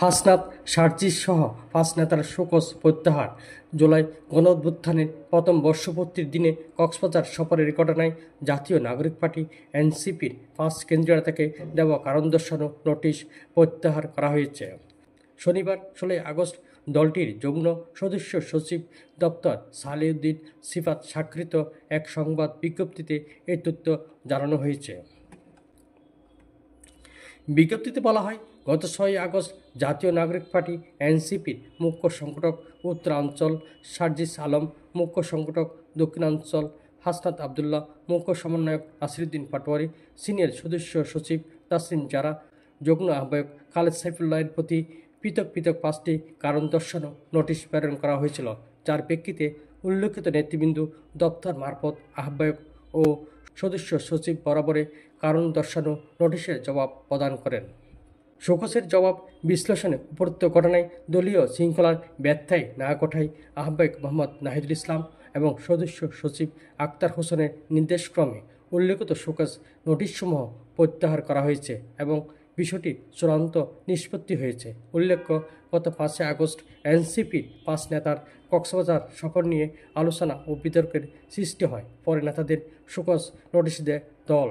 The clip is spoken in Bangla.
হাসনাত সার্জিস সহ 5 নেতার শোকজ প্রত্যাহার। জুলাই গণঅভ্যুত্থানের প্রথম বর্ষপূর্তির দিনে কক্সবাজার সফরের ঘটনায় জাতীয় নাগরিক পার্টি এনসিপির 5 কেন্দ্রীয় নেতাকে দেওয়া কারণ দর্শানো নোটিশ প্রত্যাহার করা হয়েছে। শনিবার 16 আগস্ট দলটির যুগ্ম সদস্য সচিব দপ্তর সালেউদ্দিন সিফাত স্বাক্ষরিত এক সংবাদ বিজ্ঞপ্তিতে এই তথ্য জানানো হয়েছে। বিজ্ঞপ্তিতে বলা হয়, গত 6 আগস্ট জাতীয় নাগরিক পার্টি এনসিপির মুখ্য সংগঠক উত্তরাঞ্চল সার্জিস আলম, মুখ্য সংগঠক দক্ষিণাঞ্চল হাসনাত আবদুল্লাহ, মুখ্য সমন্বয়ক নাসিরুদ্দিন পাটোয়ারি, সিনিয়র সদস্য সচিব তাসলিম জারা, যুগ্ম আহ্বায়ক খালেদ সাইফুল্লাহের প্রতি পৃথক পৃথক 5টি কারণ দর্শানো নোটিশ প্রেরণ করা হয়েছিল, যার প্রেক্ষিতে উল্লেখিত নেতৃবৃন্দ দপ্তর মারফত আহ্বায়ক ও সদস্য সচিব বরাবরে কারণ দর্শানো নোটিশের জবাব প্রদান করেন। শোকজের জবাব বিশ্লেষণে উপরোক্ত ঘটনায় দলীয় শৃঙ্খলার ব্যত্যয় না ঘটায় আহ্বায়ক মোহাম্মদ নাহিদুল ইসলাম এবং সদস্য সচিব আক্তার হোসেনের নির্দেশক্রমে উল্লেখিত শোকজ নোটিশসমূহ প্রত্যাহার করা হয়েছে এবং বিষয়টি চূড়ান্ত নিষ্পত্তি হয়েছে। উল্লেখ্য, গত 5 আগস্ট এনসিপির 5 নেতার কক্সবাজার সফর নিয়ে আলোচনা ও বিতর্কের সৃষ্টি হয়। পরে নেতাদের শোকজ নোটিশ দেয় দল।